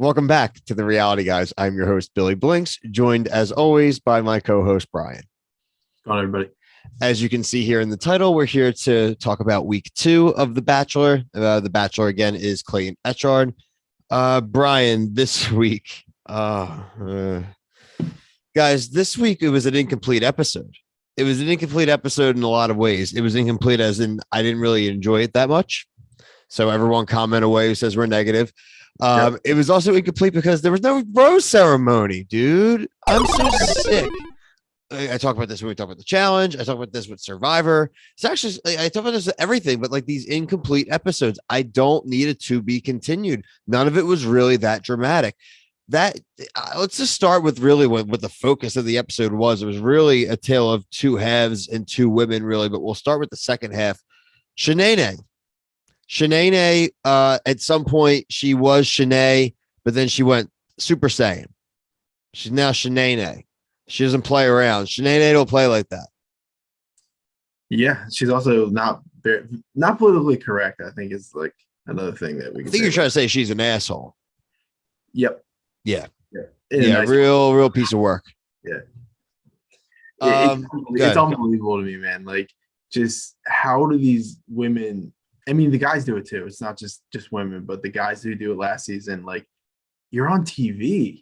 Welcome back to the Reality Guys. I'm your host, Billy Blinks, joined as always by my co-host, Brian. What's going on, everybody? As you can see here in the title, we're here to talk about week 2 of The Bachelor. The Bachelor, again, is Clayton Echard. Brian, this week, guys, this week it was an incomplete episode. It was an incomplete episode in a lot of ways. It was incomplete as in I didn't really enjoy it that much. So everyone comment away who says we're negative. It was also incomplete because there was no rose ceremony, dude. I'm so sick. I talk about this when we talk about the challenge. I talk about this with Survivor. It's actually, I talk about this with everything, but like these incomplete episodes, I don't need it to be continued. None of it was really that dramatic. Let's just start with really what the focus of the episode was. It was really a tale of two halves and two women, really, but we'll start with the second half. Shanae-nae. Shanae-nae, at some point, she was Shanae, but then she went Super Saiyan. She's now Shanae-nae. She doesn't play around. Shanae-nae don't play like that. Yeah, she's also not politically correct. I think is like another thing that we. I think you're trying to say she's an asshole. Yep. Yeah. Yeah. Nice real piece of work. Yeah. It's unbelievable to me, man. Like, just how do these women? I mean, the guys do it too. It's not just women, but the guys who do it last season. Like, you're on TV.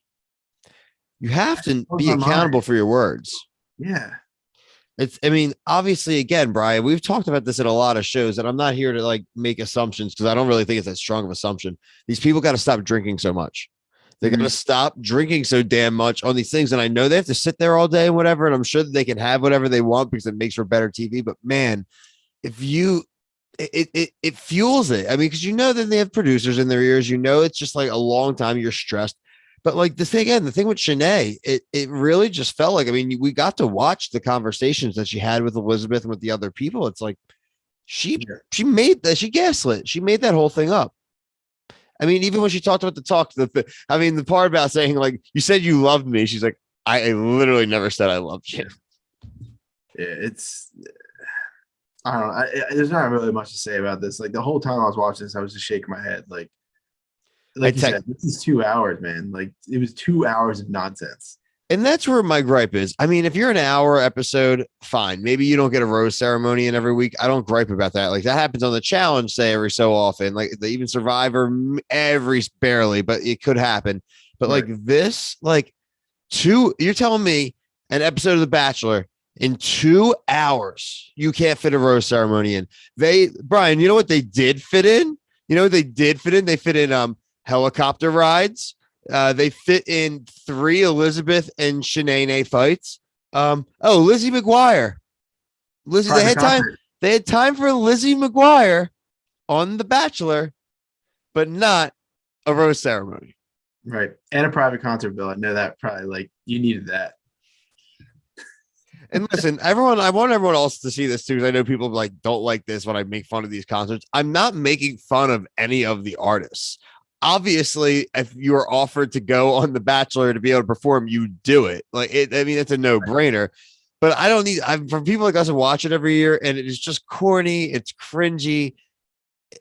You have to be accountable for your words. Yeah. I mean, obviously, again, Brian, we've talked about this in a lot of shows, and I'm not here to like make assumptions because I don't really think it's that strong of an assumption. These people got to stop drinking so much. They got to stop drinking so damn much on these things. And I know they have to sit there all day and whatever, and I'm sure that they can have whatever they want because it makes for better TV. But man, if you it fuels it. I mean, because you know that they have producers in their ears, you know, it's just like a long time you're stressed. But like the thing with Shanae, it really just felt like, I mean, we got to watch the conversations that she had with Elizabeth and with the other people. It's like she made that, she gaslit. She made that whole thing up. I mean, even when she talked about the part about saying like, you said you loved me. She's like, I literally never said I loved you. Yeah, I don't know. There's not really much to say about this. Like the whole time I was watching this, I was just shaking my head. Like you said, this is 2 hours, man. Like it was 2 hours of nonsense. And that's where my gripe is. I mean, if you're an hour episode, fine. Maybe you don't get a rose ceremony in every week. I don't gripe about that. Like that happens on the challenge, say every so often. Like even Survivor, barely, but it could happen. But right. Like this, like you're telling me an episode of The Bachelor in 2 hours, you can't fit a rose ceremony in. Brian, you know what they did fit in? They fit in helicopter rides. They fit in 3 Elizabeth and Shanae-nae fights. Lizzie McGuire. They had time for Lizzie McGuire on The Bachelor, but not a rose ceremony. Right. And a private concert bill. I know that probably like you needed that. And listen, I want everyone else to see this too, because I know people like don't like this when I make fun of these concerts. I'm not making fun of any of the artists. Obviously, if you are offered to go on The Bachelor to be able to perform, you do it. I mean, it's a no-brainer. But I don't need. For people like us who watch it every year, and it is just corny, it's cringy,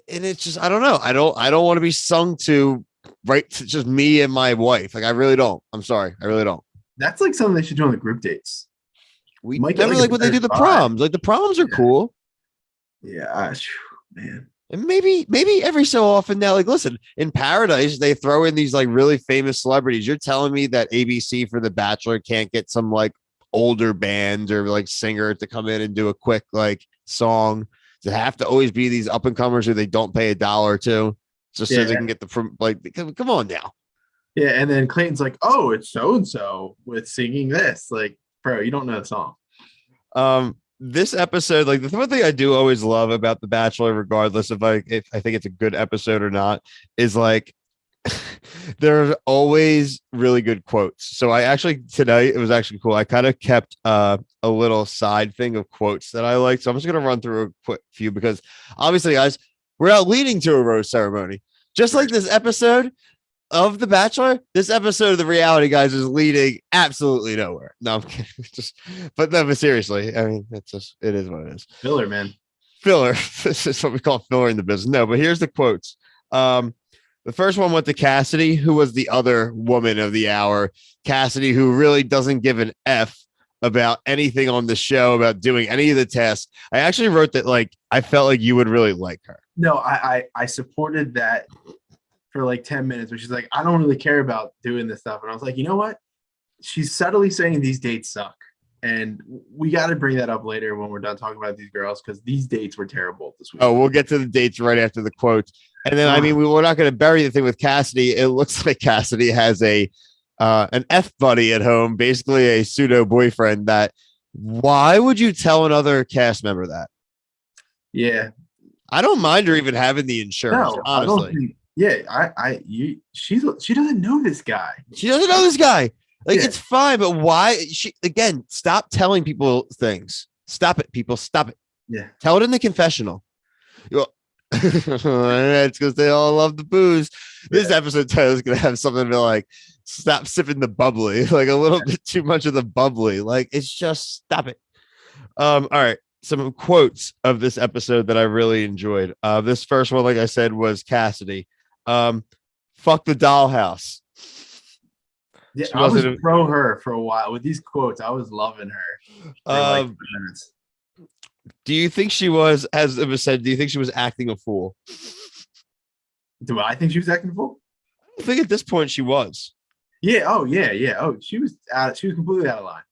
and it's just I don't know. I don't want to be sung to. Right, it's just me and my wife. Like I really don't. I'm sorry, I really don't. That's like something they should do on the group dates. We never like when they do the proms. Like the proms are cool. Yeah, man. And maybe every so often now, like listen, in Paradise, they throw in these like really famous celebrities. You're telling me that ABC for The Bachelor can't get some like older band or like singer to come in and do a quick like song? Does it have to always be these up and comers who they don't pay $1 to just so they can get come on now. Yeah, and then Clayton's like, oh, it's so and so with singing this. Like, bro, you don't know the song. This episode, like the one thing I do always love about The Bachelor, regardless if I think it's a good episode or not, is like there's always really good quotes. So I actually tonight it was actually cool. I kind of kept a little side thing of quotes that I like. So I'm just gonna run through a quick few because obviously, guys, we're not leading to a rose ceremony. Just like this episode of The Bachelor, this episode of The Reality Guys is leading absolutely nowhere. No, I'm kidding. But seriously, I mean, it is what it is. Filler, man. Filler. This is what we call filler in the business. No, but here's the quotes. The first one went to Cassidy, who was the other woman of the hour. Cassidy, who really doesn't give an F about anything on the show, about doing any of the tasks. I actually wrote that, like, I felt like you would really like her. No, I supported that for like 10 minutes, where she's like, I don't really care about doing this stuff. And I was like, you know what? She's subtly saying these dates suck. And we got to bring that up later when we're done talking about these girls, because these dates were terrible this week. Oh, we'll get to the dates right after the quotes. And then, I mean, we're not going to bury the thing with Cassidy. It looks like Cassidy has an F buddy at home, basically a pseudo boyfriend. That, why would you tell another cast member that? Yeah, I don't mind her even having the insurance. no, honestly, I don't think, yeah, she doesn't know this guy. she doesn't know this guy. Like, Yeah. it's fine, but why? Again, stop telling people things. Stop it, people. Stop it. Yeah. Tell it in the confessional. It's because they all love the booze. This episode title is going to have something to be like, stop sipping the bubbly, like a little bit too much of the bubbly. Like, it's just stop it. All right. Some quotes of this episode that I really enjoyed. This first one, like I said, was Cassidy. Fuck the dollhouse. Yeah, I was pro her for a while with these quotes. I was loving her for like 5 minutes. Do you think she was, as it was said, do you think she was acting a fool? Do I think she was acting a fool? I think at this point she was. Yeah. Oh, yeah. Yeah. Oh, she was completely out of line.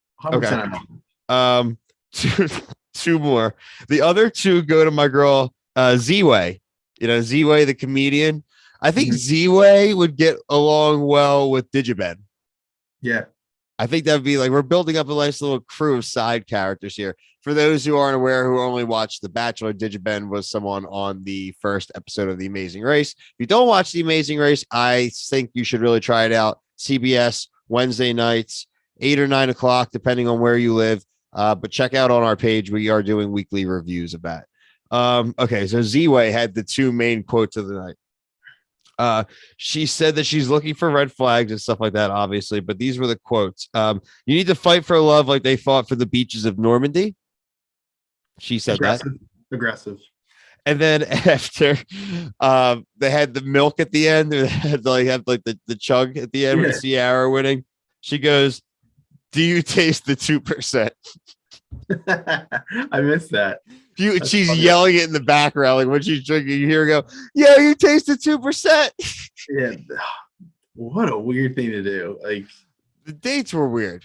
100% Okay. Two more. The other two go to my girl, Z-Way. Z-Way, the comedian. I think Z-Way would get along well with Digiben. Yeah. I think that'd be like, we're building up a nice little crew of side characters here. For those who aren't aware, who only watched The Bachelor, Digiben was someone on the first episode of The Amazing Race. If you don't watch The Amazing Race, I think you should really try it out. CBS, Wednesday nights, 8 or 9 o'clock, depending on where you live. But check out on our page. We are doing weekly reviews of that. Okay, so Z-Way had the two main quotes of the night. She said that she's looking for red flags and stuff like that, obviously, but these were the quotes. You need to fight for love like they fought for the beaches of Normandy. She said aggressive. And then after they had the milk at the end, they had to have the chug at the end with Ciara winning. She goes, "Do you taste the 2%?" I missed that. She's funny. Yelling it in the background, like when she's drinking, you hear her go, "Yeah, you taste the 2%." Yeah, what a weird thing to do. Like, the dates were weird.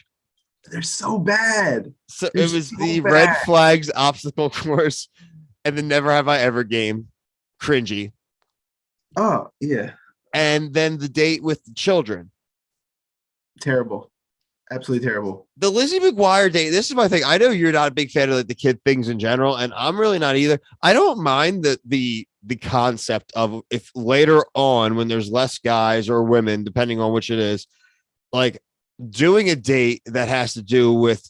They're so bad. So it was so the bad. Red flags obstacle course and the Never Have I Ever game. Cringy. Oh, yeah. And then the date with the children. Terrible. Absolutely terrible. The Lizzie McGuire date. This is my thing. I know you're not a big fan of like the kid things in general, and I'm really not either. I don't mind the concept of if later on when there's less guys or women, depending on which it is, like doing a date that has to do with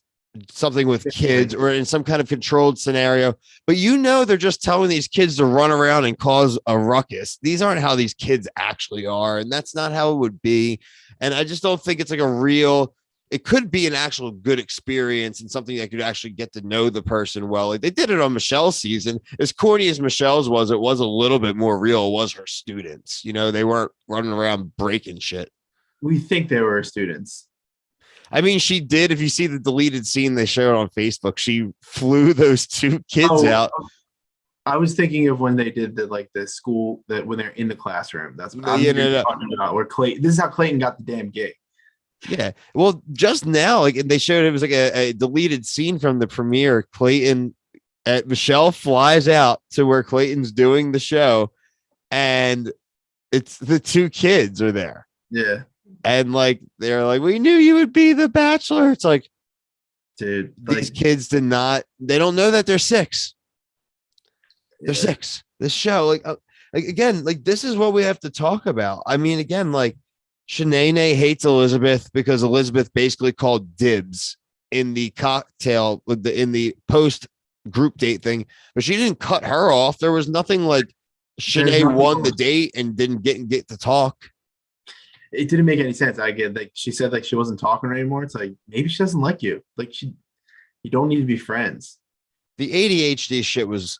something with kids or in some kind of controlled scenario. But they're just telling these kids to run around and cause a ruckus. These aren't how these kids actually are, and that's not how it would be. And I just don't think it's like a real. It could be an actual good experience and something that could actually get to know the person well. Like they did it on Michelle's season. As corny as Michelle's was, it was a little bit more real. It was her students. They weren't running around breaking shit. We think they were students. I mean, she did. If you see the deleted scene they showed on Facebook, she flew those two kids out. I was thinking of when they did the school that when they're in the classroom. That's what I'm talking about. Where Clayton. This is how Clayton got the damn gig. Yeah. Well, just now, like they showed, it was like a deleted scene from the premiere. Clayton, Michelle flies out to where Clayton's doing the show, and it's the two kids are there. Yeah. And like they're like, "We knew you would be the Bachelor." It's like, dude, these kids did not. They don't know that they're 6. They're 6. This show, like again, like this is what we have to talk about. I mean, again, like. Shanae-nae hates Elizabeth because Elizabeth basically called dibs in the cocktail in the post group date thing, but she didn't cut her off. There was nothing like Shanae won the date and didn't get to talk. It didn't make any sense. I get like she said like she wasn't talking anymore. It's like maybe she doesn't like you. Like you don't need to be friends. The ADHD shit was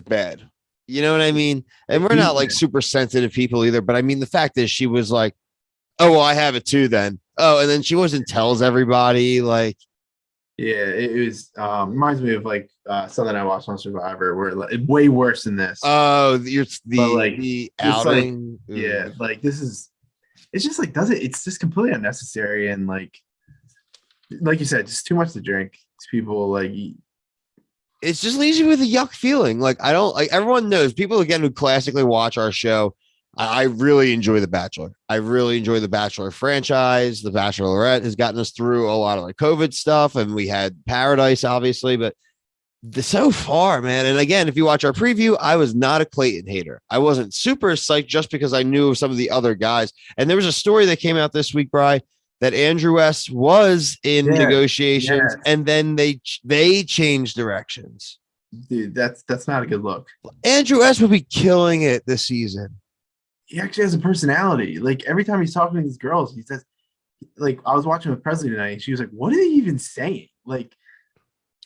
bad. You know what I mean? And we're not like super sensitive people either. But I mean, the fact is, she was like, "Oh, well, I have it too." Then, oh, and then she wasn't tells everybody like. Yeah, it was reminds me of like something I watched on Survivor, where like, way worse than this. Oh, But like the it's like outing. yeah, like this is it's just like does it? It's just completely unnecessary and like you said, just too much to drink. People like It's just leaves you with a yuck feeling. Like I don't like everyone knows people again who classically watch our show. I really enjoy The Bachelor. I really enjoy the Bachelor franchise. The Bachelorette has gotten us through a lot of like COVID stuff, and we had Paradise, obviously, but so far, man. And again, if you watch our preview, I was not a Clayton hater. I wasn't super psyched just because I knew of some of the other guys. And there was a story that came out this week, Bri, that Andrew S was in negotiations, and then they changed directions. Dude, that's not a good look. Andrew S would be killing it this season. He actually has a personality. Like every time he's talking to these girls, he says, like I was watching with Presley tonight, and she was like, "What are they even saying?" Like,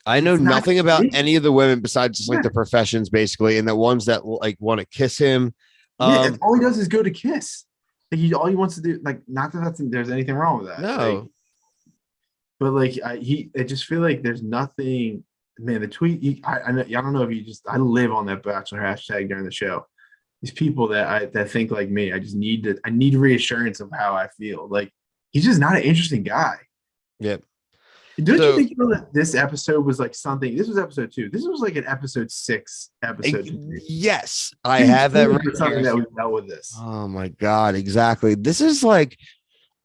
I know nothing about any of the women besides just like the professions, basically, and the ones that like want to kiss him. Yeah, all he does is go to kiss. Like all he wants to do, like, not that there's anything wrong with that. No, like, but like I just feel like there's nothing. Man, the tweet. I don't know if you just. I live on that Bachelor hashtag during the show. These people that think like me, I need reassurance of how I feel. Like he's just not an interesting guy. Yep. Don't you think that this episode was like something? This was episode 2. This was like an episode 6 episode. Yes, I have that. Something that we dealt with this. Oh my god, exactly. This is like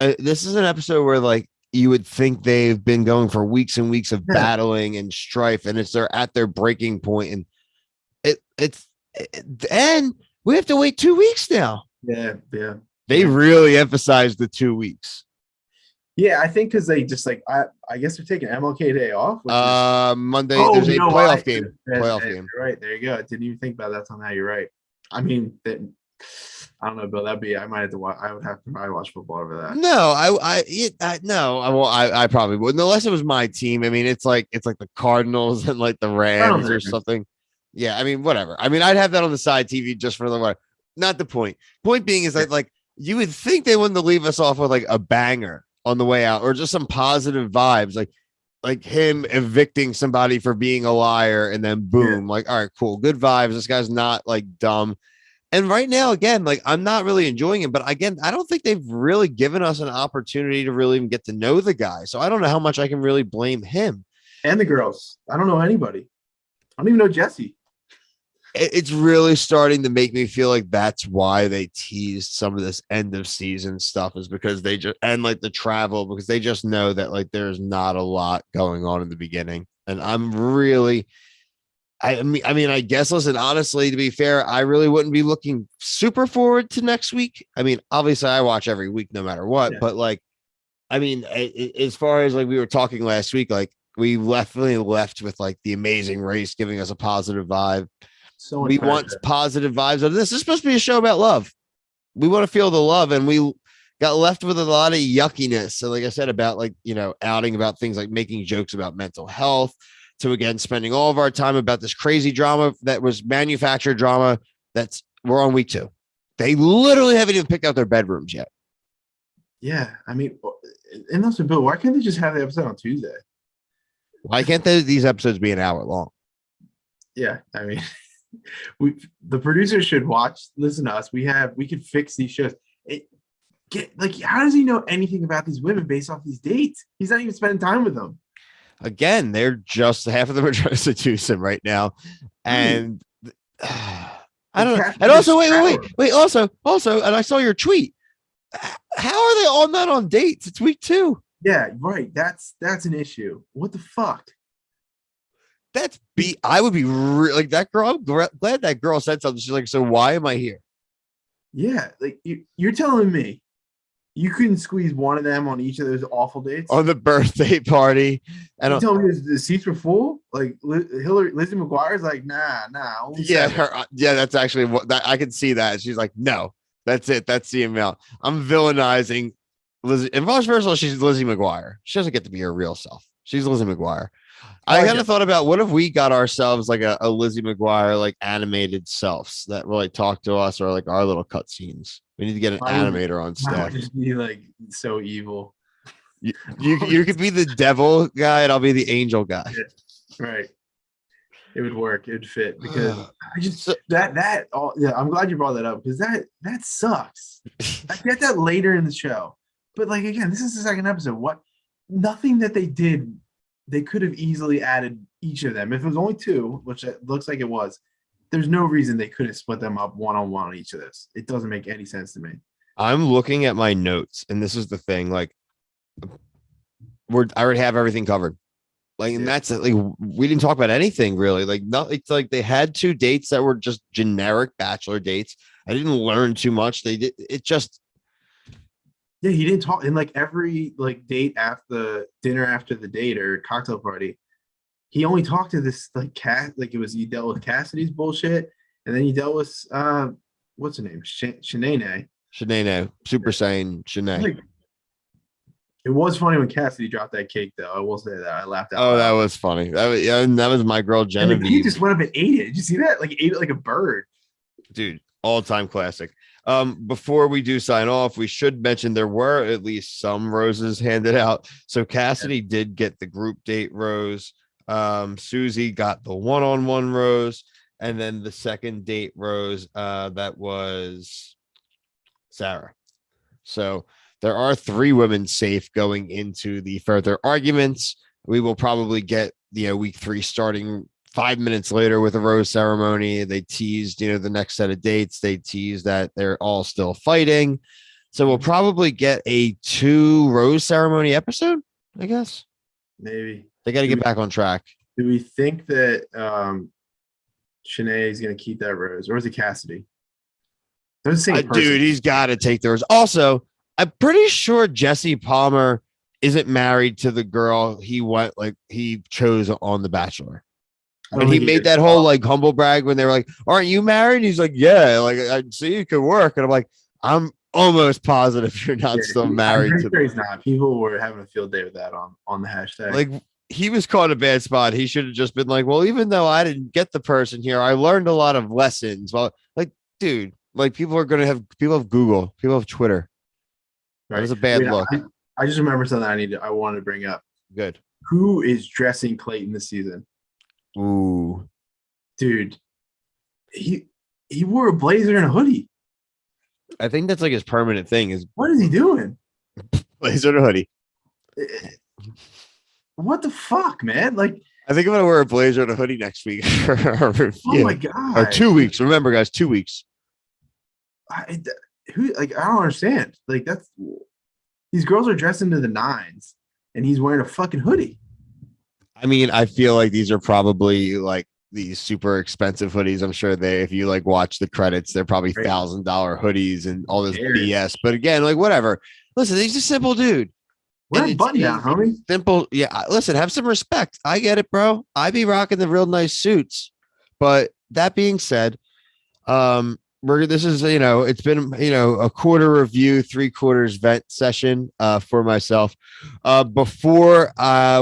this is an episode where like you would think they've been going for weeks and weeks of battling and strife, and they're at their breaking point, and and we have to wait 2 weeks now. Yeah. They really emphasized the 2 weeks. Yeah, I think because they just like I guess they're taking MLK Day off. Monday. There's a playoff game. Playoff game. Right there you go. I didn't even think about that till now. You're right. I mean, I don't know, Bill. I might have to watch. I would have to probably watch football over that. No, I probably wouldn't unless it was my team. I mean, it's like the Cardinals and like the Rams or something. Yeah, I mean, whatever. I mean, I'd have that on the side TV just for the what. Not the point. Point being is that like you would think they wouldn't leave us off with like a banger on the way out or just some positive vibes, like him evicting somebody for being a liar, and then boom, like all right, cool, good vibes. This guy's not like dumb. And right now, again, like I'm not really enjoying it, but again, I don't think they've really given us an opportunity to really even get to know the guy. So I don't know how much I can really blame him and the girls. I don't know anybody. I don't even know Jesse. It's really starting to make me feel like that's why they teased some of this end of season stuff, is because they just and like the travel, because they just know that like there's not a lot going on in the beginning. And I'm really, I mean, I guess, listen, honestly, to be fair, I really wouldn't be looking super forward to next week. I mean, obviously I watch every week no matter what, but like, I mean, as far as like we were talking last week, like we definitely left with like the Amazing Race giving us a positive vibe. So we want positive vibes out of this. This is supposed to be a show about love. We want to feel the love, and we got left with a lot of yuckiness. So, like I said, about like, you know, outing about things like making jokes about mental health, to again spending all of our time about this crazy drama that was manufactured drama. We're on week 2. They literally haven't even picked out their bedrooms yet. Yeah, I mean, and also, Bill, why can't they just have the episode on Tuesday? Why can't these episodes be an hour long? Yeah, I mean. The producers should listen to us. We could fix these shows. How does he know anything about these women based off these dates? He's not even spending time with them. Again, they're just half of them are trying to seduce him right now. And I don't know. And also, wait. Also, and I saw your tweet. How are they all not on dates? It's week 2. Yeah, right. That's an issue. What the fuck? I would be like that girl. I'm glad that girl said something. She's like, so why am I here? Yeah, like you're telling me you couldn't squeeze one of them on each of those awful dates on the birthday party, and you telling me the seats were full. Like Lizzie McGuire's like, nah. Yeah, that's actually what that I can see that. She's like, no, that's it. That's the amount. I'm villainizing Lizzie, and vice versa. She's Lizzie McGuire. She doesn't get to be her real self. She's Lizzie McGuire. I kind of thought about what if we got ourselves like a Lizzie McGuire like animated selves that will like talk to us or like our little cutscenes. We need to get an animator on I staff. would just be like so evil. You could be the devil guy and I'll be the angel guy. Yeah, right. It would work. It would fit because I just that all. Yeah, I'm glad you brought that up because that sucks. I get that later in the show, but like again, this is the second episode. What? Nothing that they did. They could have easily added each of them. If it was only two, which it looks like it was, there's no reason they couldn't split them up one-on-one on each of this. It doesn't make any sense to me. I'm looking at my notes, and this is the thing. Like, I already have everything covered. Like, and that's it. Like, we didn't talk about anything really. Like, not. It's like they had 2 dates that were just generic Bachelor dates. I didn't learn too much. They did. It just. Yeah, he didn't talk in like every like date after the dinner after the date or cocktail party. He only talked to this like like it was he dealt with Cassidy's bullshit, and then he dealt with what's her name, Shanae-nae. Shanae-nae, Super Saiyan Shanae. Like, it was funny when Cassidy dropped that cake, though. I will say that I laughed out. Oh, that was funny. That was my girl Genevieve. And he just went up and ate it. Did you see that? Like ate it like a bird. Dude, all-time classic. Before we do sign off, we should mention there were at least some roses handed out. So Cassidy did get the group date rose. Susie got the one-on-one rose, and then the second date rose that was Sarah. So there are 3 women safe going into the further arguments. We will probably get week 3 starting 5 minutes later with a rose ceremony. They teased the next set of dates. They teased that they're all still fighting, so we'll probably get a 2 rose ceremony episode, I guess. Maybe they got to get back on track. Do we think that Shanae is going to keep that rose, or is it Cassidy? Dude, he's got to take the rose. Also, I'm pretty sure Jesse Palmer isn't married to the girl he chose on The Bachelor. And he made that whole like humble brag when they were like, "Aren't you married?" And he's like, "Yeah, like I see it could work." And I'm like, I'm almost positive you're not still married. I'm sure he's not. People were having a field day with that on the hashtag. Like he was caught in a bad spot. He should have just been like, "Well, even though I didn't get the person here, I learned a lot of lessons." Well, like, dude, like people have Google, people have Twitter. Right. That was a bad look. I just remember something I wanted to bring up. Good. Who is dressing Clayton this season? Ooh, dude, he wore a blazer and a hoodie. I think that's like his permanent thing. What is he doing? Blazer and a hoodie. What the fuck, man? Like, I think I'm gonna wear a blazer and a hoodie next week. Oh my god! Or 2 weeks. Remember, guys, 2 weeks. I don't understand. Like these girls are dressed into the nines, and he's wearing a fucking hoodie. I mean, I feel like these are probably like these super expensive hoodies. I'm sure if you like watch the credits, they're probably $1,000 hoodies and all this BS. But again, like whatever. Listen, he's a simple dude. Wear a button down, homie. Simple. Yeah. Listen, have some respect. I get it, bro. I be rocking the real nice suits. But that being said, this is, it's been, a quarter review, 3/4 vent session for myself. Before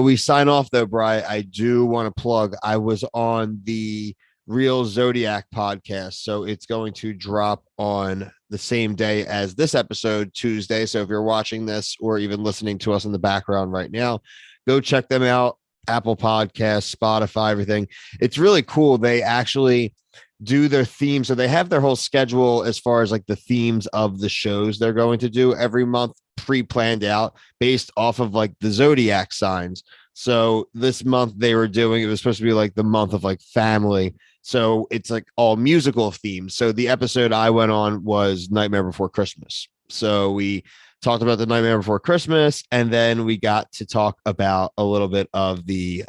we sign off though, Bri, I do want to plug, I was on the Real Zodiac podcast. So it's going to drop on the same day as this episode, Tuesday. So if you're watching this or even listening to us in the background right now, go check them out. Apple Podcasts, Spotify, everything. It's really cool. They actually do their theme. So they have their whole schedule as far as like the themes of the shows they're going to do every month pre-planned out based off of like the zodiac signs. So this month it was supposed to be like the month of like family. So it's like all musical themes. So the episode I went on was Nightmare Before Christmas. So we talked about the Nightmare Before Christmas, and then we got to talk about a little bit of the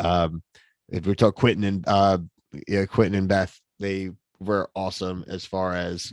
if we talk Quentin and Beth. They were awesome as far as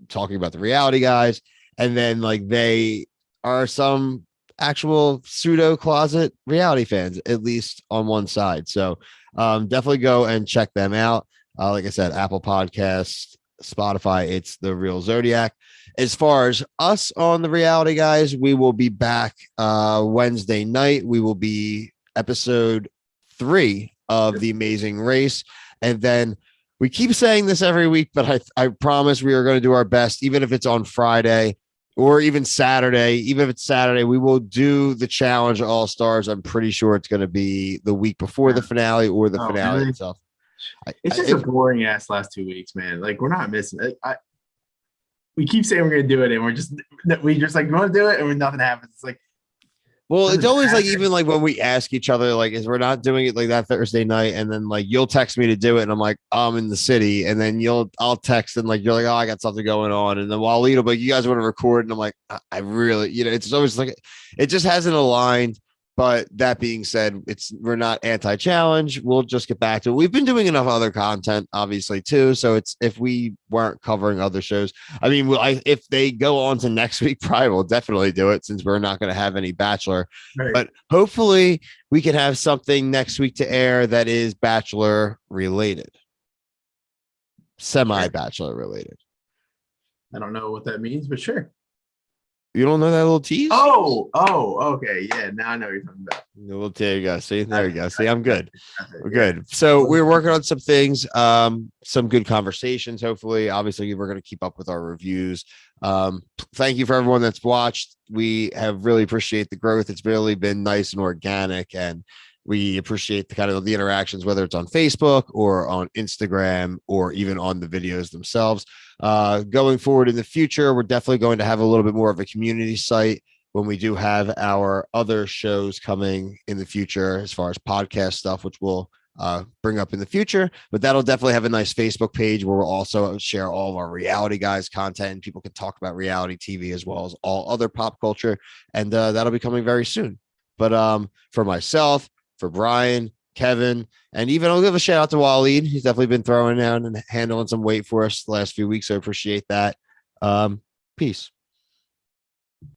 talking about the reality guys. And then like they are some actual pseudo closet reality fans, at least on one side. So definitely go and check them out. Like I said, Apple Podcasts, Spotify, it's the Real Zodiac. As far as us on the Reality Guys, we will be back Wednesday night. We will be episode 3 of The Amazing Race. And then we keep saying this every week, but I promise we are going to do our best, even if it's on Friday or even Saturday. Even if it's Saturday, we will do the Challenge All Stars. I'm pretty sure it's going to be the week before the finale or the finale really? itself. It's just a boring ass last 2 weeks, man. Like, we're not missing it. We keep saying we're gonna do it, and we just like, you want to do it, and nothing happens. It's like, well, it's always like, even like when we ask each other, like, is we're not doing it like that Thursday night, and then like you'll text me to do it, and I'm like, I'm in the city, and then I'll text, and like you're like, oh, I got something going on, and then Waleed will be like, you guys want to record, and I'm like, I really, it's always like, it just hasn't aligned. But that being said, we're not anti-challenge. We'll just get back to it. We've been doing enough other content, obviously, too. So it's, if we weren't covering other shows, I mean, if they go on to next week, probably we'll definitely do it, since we're not going to have any Bachelor. Right. But hopefully we can have something next week to air that is Bachelor related, semi-Bachelor related. I don't know what that means, but sure. You don't know that little tease? Oh, okay. Yeah, now I know what you're talking about. There you go. See, there you go. See, I'm good. We're good. So we're working on some things, some good conversations, hopefully. Obviously, we're going to keep up with our reviews. Thank you for everyone that's watched. We have really appreciate the growth. It's really been nice and organic, and we appreciate the kind of the interactions, whether it's on Facebook or on Instagram or even on the videos themselves. Going forward in the future, we're definitely going to have a little bit more of a community site when we do have our other shows coming in the future, as far as podcast stuff, which we'll bring up in the future. But that'll definitely have a nice Facebook page where we'll also share all of our Reality Guys content. People can talk about reality TV as well as all other pop culture. And that'll be coming very soon. But for myself, for Brian, Kevin, and even I'll give a shout out to Waleed. He's definitely been throwing down and handling some weight for us the last few weeks. So I appreciate that. Peace.